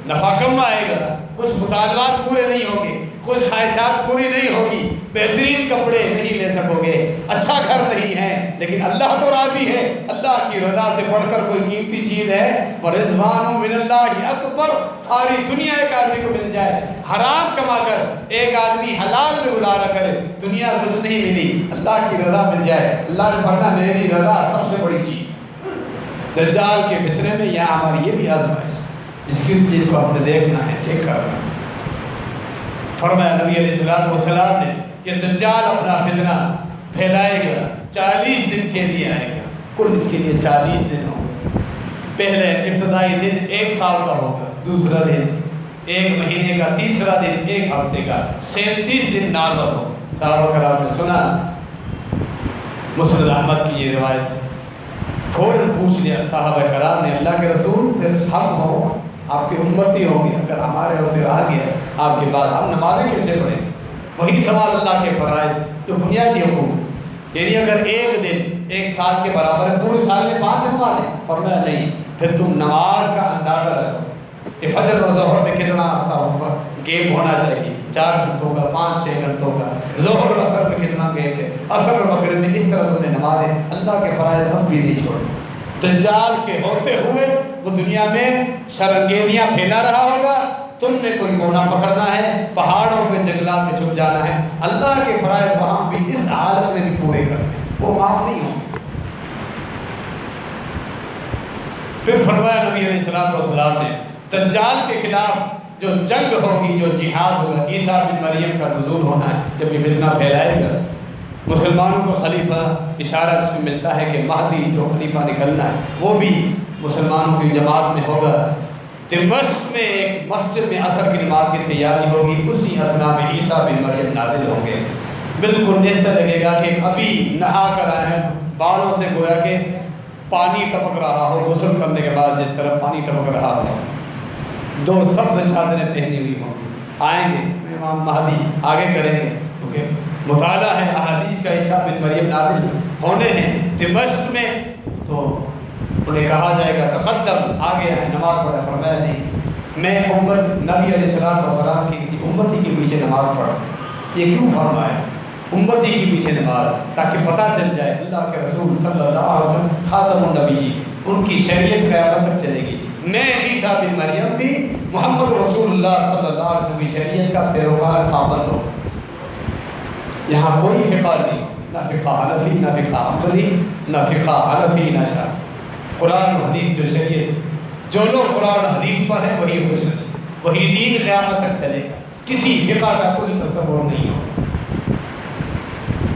نفع کم آئے گا، کچھ مطالبات پورے نہیں ہوں گے، کچھ خواہشات پوری نہیں ہوگی، بہترین کپڑے نہیں لے سکو گے، اچھا گھر نہیں ہے، لیکن اللہ تو راضی ہے۔ اللہ کی رضا سے بڑھ کر کوئی قیمتی چیز ہے؟ وَرِضْوَانٌ مِّنَ اللَّهِ اکبر۔ ساری دنیا ایک آدمی کو مل جائے، حرام کما کر ایک آدمی حلال میں گزارا کرے، دنیا کچھ نہیں ملی، اللہ کی رضا مل جائے، اللہ نے فرمایا میری رضا سب سے بڑی چیز۔ دجال کے فتنے میں یہاں ہماری یہ بھی آزمائش ہے، جس کی چیز کو ہم نے دیکھنا ہے، چیک کرنا ہے۔ فرمایا نبی علیہ السلام نے یہ دجال اپنا فتنہ پھیلائے گا، 40 دن کے لیے آئے گا، کل اس کے لیے 40 دن ہوں گے۔ پہلے ابتدائی دن 1 سال کا ہوگا، دوسرا دن 1 مہینے کا، تیسرا دن 1 ہفتے کا، 37 دن نامور ہو۔ صحابہ کرام نے سنا، مسند احمد کی یہ روایت ہے، فوراً پوچھ لیا صحابہ کرام نے، اللہ کے رسول پھر ہم ہوں، آپ کی امتی ہوں گی، اگر ہمارے ہوتے آ گیا آپ کے بعد ہم نمازیں کیسے پڑھیں؟ وہی سوال اللہ کے فرائض جو بنیادی حقوق، یعنی اگر ایک دن 1 سال کے برابر ہے، پورے سال میں 5 نمازیں؟ فرمایا نہیں، پھر تم نماز کا اندازہ رکھو کہ فجر اور ظہر میں کتنا عرصہ ہوگا، گیپ ہونا چاہیے، 4 گھنٹوں کا، 5-6 گھنٹوں کا، ظہر اور عصر میں کتنا گیپ ہے، عصر اور مغرب میں، اس طرح تم نے نمازیں، اللہ کے فرائض ہم بھی نہیں چھوڑیں۔ دجال کے ہوتے ہوئے وہ دنیا میں شرنگیریاں پھیلا رہا ہوگا، تم نے کوئی کونا پکڑنا ہے، پہاڑوں پہ جنگلات میں چھپ جانا ہے، اللہ کے فرائض وہاں بھی اس حالت میں بھی پورے کرنے، وہ معاف نہیں ہوں۔ پھر فرمایا نبی علیہ السلام نے دجال کے خلاف جو جنگ ہوگی، جو جہاد ہوگا، عیسیٰ بن مریم کا نزول ہونا ہے، جب یہ فتنہ پھیلائے گا، مسلمانوں کو خلیفہ اشارہ اس میں ملتا ہے کہ مہدی جو خلیفہ نکلنا ہے وہ بھی مسلمانوں کی جماعت میں ہوگا۔ دمشق میں ایک مسجد میں عصر کی نماز کی تیاری ہوگی، اسی اثنا میں عیسیٰ بن مریم نازل ہوں گے۔ بالکل ایسا لگے گا کہ ابھی نہا کر آئے ہیں، بالوں سے گویا کہ پانی ٹپک رہا ہو، غسل کرنے کے بعد جس طرح پانی ٹپک رہا ہو، 2 سبز چادریں پہنی ہوئی ہوں گی، آئیں گے امام مہدی، آگے کریں گے، کیونکہ مطالعہ ہے احادیث کا، عیسیٰ بن مریم نازل ہونے ہیں دمشق میں، تو انہیں کہا جائے گا تقدم، آگے ہیں، نماز پڑھیں۔ فرمایا نہیں، میں امت نبی علیہ السلام کی کسی امتی کے پیچھے نماز پڑھوں۔ یہ کیوں فرمایا امتی کے پیچھے نماز؟ تاکہ پتہ چل جائے اللہ کے رسول صلی اللہ علیہ وسلم خاتم النبی، ان کی شریعت قیامت تک چلے گی، میں عیسیٰ بن مریم بھی محمد رسول اللہ صلی اللہ علیہ وسلم کی شریعت کا پیروکار پابند ہوں۔ یہاں کوئی فقہ نہیں، نہ فقہ حنفی، نہ فقہ حنبلی، نہ فقہ حنفی، نہ شافعی، قرآن و حدیث جو شریعت، جو لوگ قرآن و حدیث پر ہیں وہی خوش نصیب، وہی دین قیامت تک چلے گا، کسی فقہ کا کوئی تصور نہیں ہو۔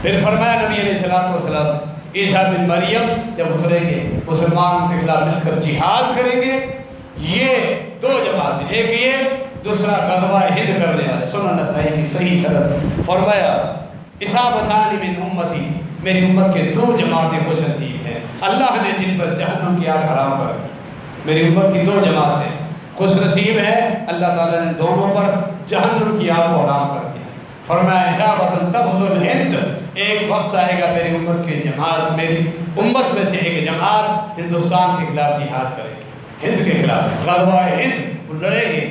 پھر فرمایا نبی علیہ السلام عیسیٰ بن مریم جب اتریں گے، مسلمان کے خلاف مل کر جہاد کریں گے، یہ 2 جماعتیں، ایک یہ، دوسرا غزوہ ہند کرنے والے، سنن نسائی کی صحیح سند۔ فرمایا اصابتان من امتی، میری امت کے 2 جماعتیں خوش نصیب ہیں، اللہ نے جن پر جہنم کی آگ حرام کر دی، میری امت کی 2 جماعتیں خوش نصیب ہیں، اللہ تعالیٰ نے دونوں پر جہنم کی آگ کو حرام کر دیا۔ فرمایا اصابۃ تغزو الہند، ایک وقت آئے گا میری امت کے جماعت، میری امت میں سے ایک جماعت ہندوستان کے خلاف جہاد کرے گی، ہند کے خلاف غزوہ ہند، وہ لڑیں گے،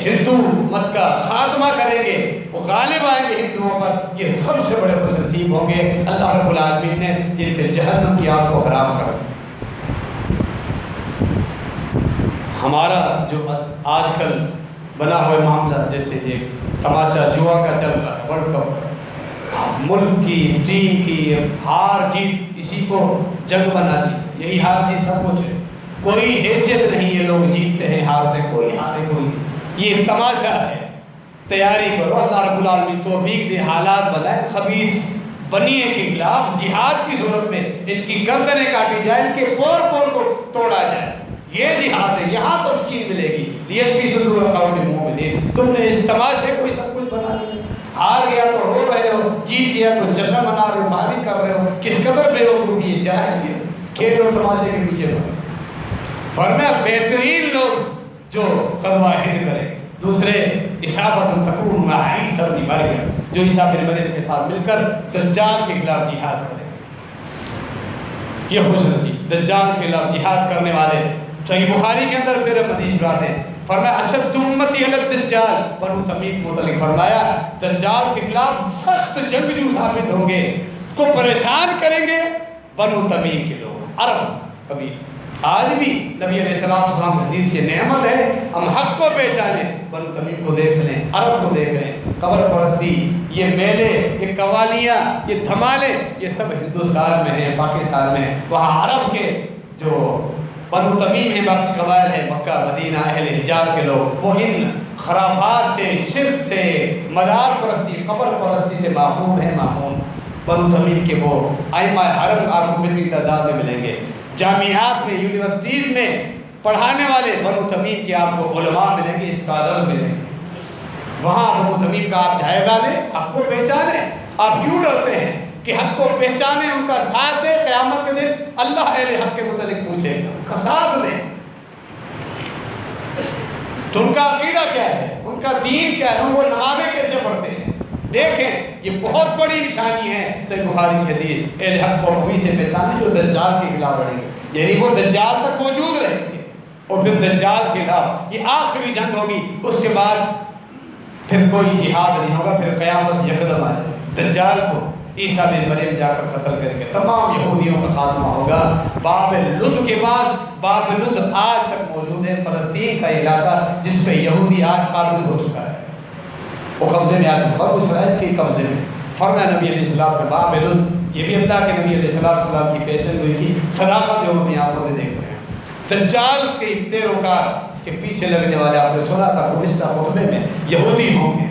ہندو مت کا خاتمہ کریں گے، وہ غالب آئیں گے ہندوؤں پر، یہ سب سے بڑے خوش نصیب ہوں گے اللہ رب العالمین نے جن پہ جہنم کی آگ کو حرام کر دیا۔ ہمارا جو آج کل بنا ہوا معاملہ، جیسے یہ تماشا جوا کا چل رہا ہے، ورلڈ کپ، ملک کی ٹیم کی ہار جیت اسی کو جنگ بنا لی، یہی ہار جیت سب کچھ ہے، کوئی حیثیت نہیں ہے، لوگ جیتتے ہیں ہارتے، کوئی ہارے کوئی جیت، یہ تماشا ہے۔ تیاری کرو، اللہ رب العالمین توفیق دے، حالات بنائے، خبیث بنیے کے خلاف جہاد کی صورت میں ان کی گردنیں کاٹی جائے، ان کے پور پور کو توڑا جائے، یہ جہاد ہے، یہاں تسکین ملے گی۔ لیشفی صدور قوم المؤمنین، تم نے اس تماشے کو سب کچھ بنا لیا، ہار گیا تو رو رہے ہو، جیت گیا تو جشن منا رہے ہو، فارغ کر رہے ہو، کس قدر بے وقوفی ہے، چاہیے کھیل اور تماشے کے پیچھے پڑے۔ فرمایا بہترین لوگ جو قد واحد کریں، دوسرے اصابت تکون مع عیسی ابن مریم، جو عیسیٰ بن مریم کے ساتھ مل کر دجال کے خلاف جہاد کریں، یہ خوش نصیب دجال کے خلاف جہاد کرنے والے۔ صحیح بخاری کے اندر پھر حدیث آتے ہیں، فرمایا اشد امتی علی الدجال، بنو تمیم کو متعلق فرمایا دجال کے خلاف سخت جنگجو ثابت ہوں گے، اس کو پریشان کریں گے بنو تمیم کے لوگ، عرب کبھی۔ آج بھی نبی علیہ السلام حدیث یہ نعمت ہے، ہم حق کو پہچانیں، بنو تمیم کو دیکھ لیں، عرب کو دیکھ لیں، قبر پرستی، یہ میلے، یہ قوالیاں، یہ دھمالے، یہ سب ہندوستان میں ہیں، پاکستان میں ہیں، وہاں عرب کے جو بنو تمیم ہیں، باقی قبائل ہیں، مکہ مدینہ اہل حجاز کے لوگ، وہ ان خرافات سے، شرک سے، مزار پرستی، قبر پرستی سے محفوظ ہیں، معمون۔ بنو تمیم کے وہ ائمہ حرم آپ کو کتنی تعداد میں ملیں گے، جامعات میں، یونیورسٹیز میں پڑھانے والے بنو تمیم کے آپ کو علماء ملیں گے، اسکالر ملیں گے۔ وہاں بنو تمیم کا آپ جائزہ لیں، حق کو پہچانیں۔ آپ کیوں ڈرتے ہیں کہ حق کو پہچانیں، ان کا ساتھ دیں، قیامت کے دن اللہ اہل حق کے متعلق پوچھے گا، ان کا ساتھ دیں۔ تو ان کا عقیدہ کیا ہے، ان کا دین کیا ہے، وہ نمازیں کیسے پڑھتے ہیں، دیکھیں یہ بہت بڑی نشانی ہے۔ صحیح بخاری کی حدیث، اہل حق کو وہی سے پہچانے جو دجال کے خلاف لڑیں گے، یعنی وہ دجال تک موجود رہیں گے، اور پھر دجال کے خلاف یہ آخری جنگ ہوگی، اس کے بعد پھر کوئی جہاد نہیں ہوگا، پھر قیامت یکدم آ جائے، دجال کو عیسیٰ بن مریم جا کر قتل کریں گے، تمام یہودیوں کا خاتمہ ہوگا۔ باب لد کے بعد، باب لد آج تک موجود ہے، فلسطین کا علاقہ جس پہ یہودی آج قابض ہو چکا ہے، وہ قبضے میں آ چکا ہے، اسرائیل کے قبضے میں۔ فرمایا نبی علیہ السلام سے باب لد، یہ بھی اللہ کے نبی علیہ السلام کی پیشن ہوئی کی صداقت جو ہم اپنی آنکھوں سے دیکھ رہے ہیں۔ دجال کے پیروکار، اس کے پیچھے لگنے والے، آپ نے سنا تھا گزشتہ خطبے میں، یہودی ہوں گے،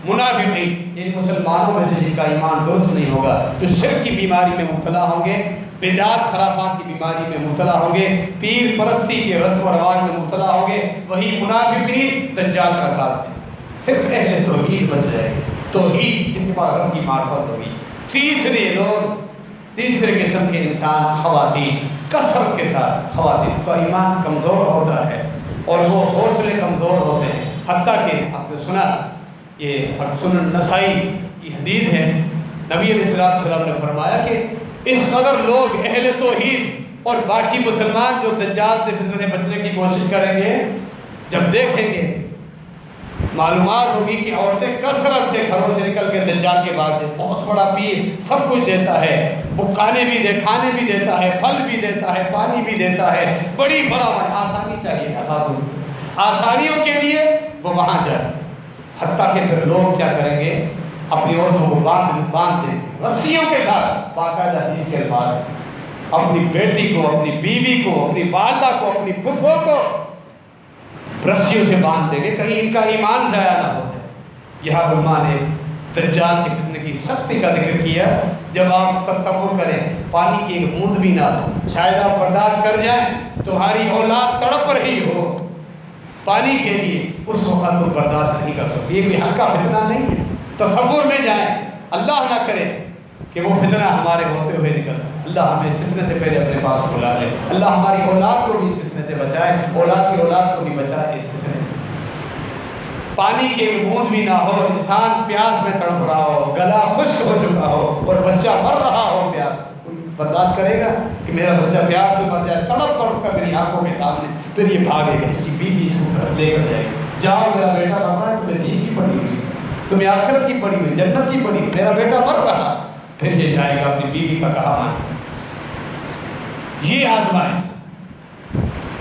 منافقین یعنی مسلمانوں میں سے جن کا ایمان درست نہیں ہوگا، جو شرک کی بیماری میں مبتلا ہوں گے، بدعات خرافات کی بیماری میں مبتلا ہوں گے، پیر پرستی کے رسم و رواج میں مبتلا ہوں گے، وہی منافقین دجال کا ساتھ دیں۔ صرف اہل توحید بچ جائے گی، توحید جن کے پاس رب کی معرفت ہوگی۔ تیسرے لوگ، تیسرے قسم کے انسان خواتین، کثرت کے ساتھ خواتین کا ایمان کمزور ہوتا ہے اور وہ حوصلے کمزور ہوتے ہیں، حتیٰ کہ آپ نے سنا یہ سنن نسائی کی حدیث ہے، نبی علیہ السلام نے فرمایا کہ اس قدر لوگ اہل توحید اور باقی مسلمان جو دجال سے فتنہ سے بچنے کی کوشش کریں گے، جب دیکھیں گے معلومات ہوگی کہ عورتیں کثرت سے گھروں سے نکل کے دجال کے بعد بہت بڑا پیر، سب کچھ دیتا ہے، وہ کھانے بھی دیتا ہے، پھل بھی دیتا ہے، پانی بھی دیتا ہے، بڑی فراوان، آسانی چاہیے خاتون، آسانیوں کے لیے وہ وہاں جائے۔ حتیٰ کہ پھر لوگ کیا کریں گے، اپنی عورتوں کو باندھ دیں رسیوں کے ساتھ، باقاعدہ حدیث کے الفاظ، اپنی بیٹی کو، اپنی بیوی کو، اپنی والدہ کو، اپنی پھپھو کو رسیوں سے باندھ دیں گے، کہیں ان کا ایمان ضائع نہ ہو جائے۔ یہاں علماء نے دجال کے فتنے کی سختی کا ذکر کیا۔ جب آپ تصور کریں پانی کی ایک بوند بھی نہ ہو، شاید آپ برداشت کر جائیں، تمہاری اولاد تڑپ رہی ہو پانی کے لیے، اس وقت تم برداشت نہیں کر سکتے، یہ کوئی حق کا فتنہ نہیں ہے۔ تصور میں جائیں، اللہ نہ کرے کہ وہ فتنہ ہمارے ہوتے ہوئے نکل، اللہ ہمیں اس فتنے سے پہلے اپنے پاس بلا لے، اللہ ہماری اولاد کو بھی اس فتنے سے بچائے، اولاد کی اولاد کو بھی بچائے اس فتنے سے۔ پانی کی ایک بوند بھی نہ ہو، انسان پیاس میں تڑپ رہا ہو، گلا خشک ہو چکا ہو اور بچہ مر رہا ہو پیاس، کوئی برداشت کرے گا کہ میرا بچہ پیاس میں مر جائے، تڑپ تڑپ کر میری آنکھوں کے سامنے، پھر یہ بھاگے گا، اس کی بیوی اس کو لے کر جائے گی، جاؤ میرا بیٹا مر رہا ہے، تمہیں دین کی پڑی ہوئی، تمہیں آخرت کی پڑی ہوئی، جنت کی پڑی ہوئی، میرا بیٹا مر رہا، پھر یہ جائے گا اپنی بیوی کا کہا مان۔ یہ آزمائش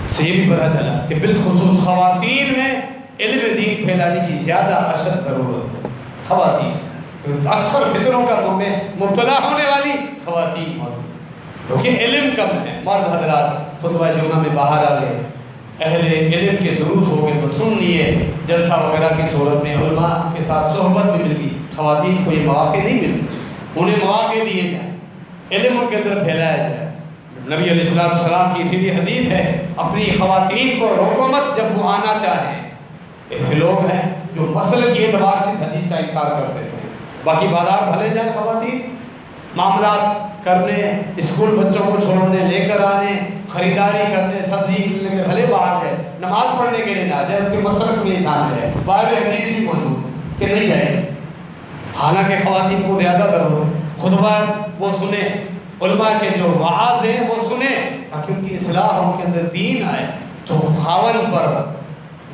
سے یہ بھی پتہ چلا کہ بالخصوص خواتین میں علم دین پھیلانے کی زیادہ اشد ضرورت ہے۔ خواتین اکثر فتنوں کا مبتلا ہونے والی خواتین ہوتی ہیں کیونکہ علم کم ہے۔ مرد حضرات خطبہ جمعہ میں باہر آ گئے، اہل علم کے دروس ہو گئے تو سن لیے، جلسہ وغیرہ کی صورت میں علماء کے ساتھ صحبت بھی مل گئی۔ خواتین کو یہ مواقع نہیں ملتے، انہیں مواقع دیے جائیں، علم ان کے اندر پھیلایا جائے۔ نبی علیہ السلام کی سیدھی حدیث ہے، اپنی خواتین کو روکو مت جب وہ آنا چاہیں۔ ایسے لوگ ہیں جو مسئلے کی اعتبار سے حدیث کا انکار کر دیتے ہیں، باقی بازار بھلے جائیں خواتین، معاملات کرنے، اسکول بچوں کو چھوڑنے لے کر آنے، خریداری کرنے، سبزی لے کے بھلے باہر ہے، نماز پڑھنے کے لیے نہ جائے، ان کے مسلک میں شامل ہے، بائبل حدیث بھی موجود ہے کہ نہیں جائے۔ حالانکہ خواتین کو زیادہ ضرورت ہے خطبہ وہ سنیں، علماء کے جو وعاظ ہیں وہ سنیں تاکہ ان کی اصلاح، ان کے اندر دین آئے۔ تو خاون پر،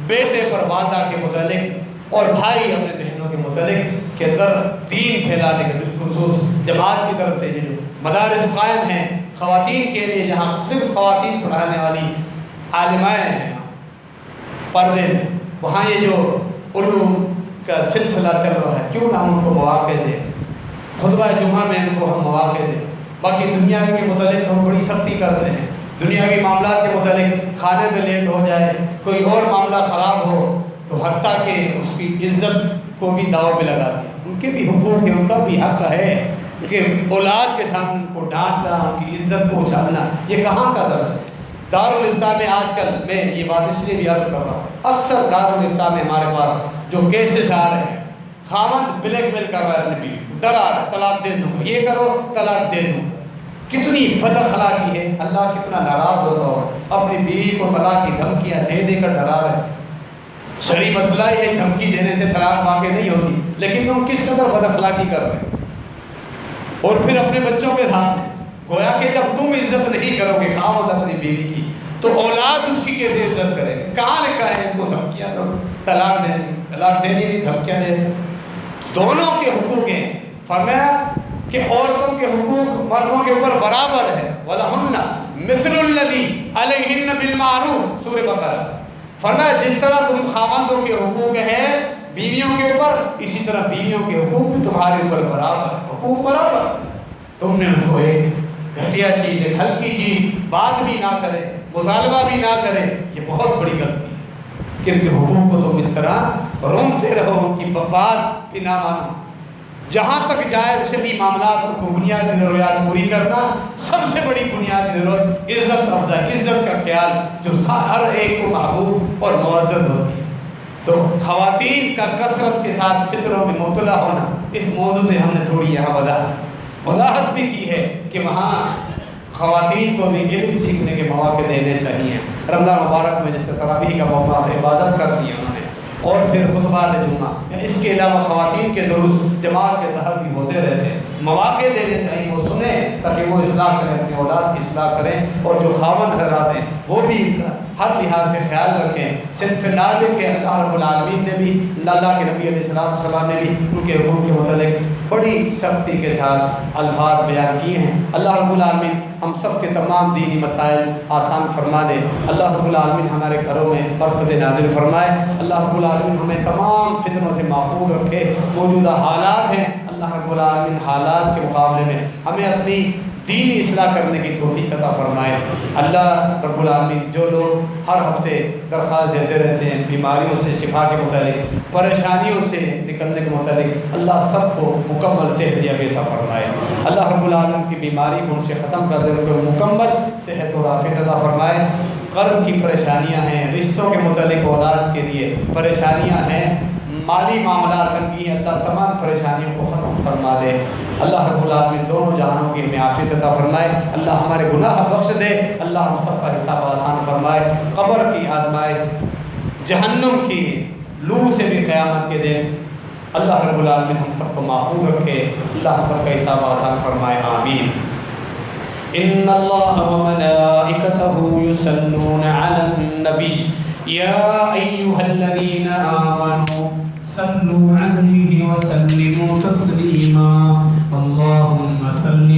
بیٹے پر، والدہ کے متعلق اور بھائی اپنے بہنوں کے متعلق کے در دین پھیلانے کے بالخصوص جماعت کی طرف سے جو مدارس قائم ہیں خواتین کے لیے، جہاں صرف خواتین پڑھانے والی عالمائیں ہیں پردے میں، وہاں یہ جو علوم کا سلسلہ چل رہا ہے، کیوں نہ ہم ان کو مواقع دیں، خطبہ جمعہ میں ان کو ہم مواقع دیں۔ باقی دنیا کے متعلق ہم بڑی سختی کرتے ہیں، دنیاوی معاملات کے متعلق کھانے میں لیٹ ہو جائے، کوئی اور معاملہ خراب ہو تو حتیٰ کہ اس کی عزت کو بھی داؤ پہ لگا دیا۔ ان کے بھی حقوق ہیں، ان کا بھی حق ہے کہ اولاد کے سامنے ان کو ڈانٹنا، ان کی عزت کو اچھالنا، یہ کہاں کا درس ہے؟ دارالافتاء میں آج کل میں یہ بات اس لیے بھی عرض کر رہا ہوں، اکثر دارالافتاء میں ہمارے پاس جو کیسز آ رہے ہیں، خاوند بلیک میل کر رہا ہے اپنی بیوی کو، ڈرا رہا ہے طلاق دے دوں، یہ کرو طلاق دے دوں۔ کتنی بد اخلاقی ہے، اللہ کتنا ناراض ہوتا ہو، اپنی بیوی کو طلاق کی دھمکیاں دے دے کر ڈرا رہے ہیں۔ شرعی مسئلہ یہ ہے، دھمکی دینے سے طلاق واقع نہیں ہوتی، لیکن تم کس قدر بد اخلاقی کر رہے ہیں۔ اور پھر اپنے بچوں کے سامنے گویا کہ جب تم عزت نہیں کرو گے خاوند اپنی بیوی کی تو اولاد اس کی کیسے عزت کرے گی؟ کہاں لکھا ہے ان کو دھمکیاں دو، طلاق دینی نہیں، دھمکیاں دے۔ دونوں کے حقوق ہیں، فرمایا کہ عورتوں کے حقوق مردوں کے اوپر برابر ہے، وَلَهُنَّ مِثْلُ الَّذِي عَلَيْهِنَّ بِالْمَعْرُوفِ سورہ بقرہ۔ فرمایا جس طرح تم خاوندوں کے حقوق ہیں بیویوں کے اوپر، اسی طرح بیویوں کے حقوق بھی تمہارے اوپر برابر، حقوق برابر۔ تم نے ان کو ایک گھٹیا چیز، ایک ہلکی چیز بات بھی نہ کرے، مطالبہ بھی نہ کرے، یہ بہت بڑی غلطی ہے کہ ان کے حقوق کو تم اس طرح روکتے رہو، ان کی بات بھی نہ مانو۔ جہاں تک جائز شرعی معاملات، ان کو بنیادی ضروریات پوری کرنا، سب سے بڑی بنیادی ضرورت عزت افزائی، عزت کا خیال جو ہر ایک کو محبوب اور معزز ہوتی ہے۔ تو خواتین کا کثرت کے ساتھ فطروں میں مبتلا ہونا، اس موضوع سے ہم نے تھوڑی یہاں وضاحت بھی کی ہے کہ وہاں خواتین کو بھی علم سیکھنے کے مواقع دینے چاہیے۔ رمضان مبارک میں جس تراویح کا موقع ہے، عبادت کر دی انہوں نے، اور پھر خطبات جمعہ، اس کے علاوہ خواتین کے دروس جماعت کے تحت بھی ہوتے رہتے ہیں، مواقع دینے چاہیے، وہ سنیں تاکہ وہ اصلاح کریں، اپنی اولاد کی اصلاح کریں، اور جو خاوند حضرات ہیں وہ بھی ہر لحاظ سے خیال رکھیں۔ صنف نادر کے اللہ رب العالمین نے بھی، اللہ کے نبی علیہ السلام نے بھی ان کے حقوق کے متعلق بڑی سختی کے ساتھ الفاظ بیان کیے ہیں۔ اللہ رب العالمین ہم سب کے تمام دینی مسائل آسان فرما دے، اللہ رب العالمین ہمارے گھروں میں برکت نازل فرمائے، اللہ رب العالمین ہمیں تمام فتنوں سے محفوظ رکھے۔ موجودہ حالات ہیں، اللہ رب العالمین حالات کے مقابلے میں ہمیں اپنی دینی اصلاح کرنے کی توفیق عطا فرمائے۔ اللہ رب العالمین جو لوگ ہر ہفتے درخواست دیتے رہتے ہیں بیماریوں سے شفا کے متعلق، پریشانیوں سے نکلنے کے متعلق، اللہ سب کو مکمل صحت عطا فرمائے۔ اللہ رب العالمین کی بیماری کو ان سے ختم کر دے، ان کو مکمل صحت اور عافیت عطا فرمائے۔ قرض کی پریشانیاں ہیں، رشتوں کے متعلق اولاد کے لیے پریشانیاں ہیں، مالی معاملات تنگی، اللہ تمام پریشانیوں کو ختم فرما دے۔ اللہ رب العالمین دونوں جہانوں کی ہمیں عافیت عطا فرمائے، اللہ ہمارے گناہ بخش دے، اللہ ہم سب کا حساب آسان فرمائے، قبر کی آزمائش، جہنم کی لو سے بھی قیامت کے دن اللہ رب العالمین ہم سب کو محفوظ رکھے، اللہ ہم سب کا حساب آسان فرمائے، آمین۔ ان اللہ وملائکتہ یصلون علی النبی یا ایھا الذین آمنوا صلوا علیہ وسلموا تسلیما اللہم صل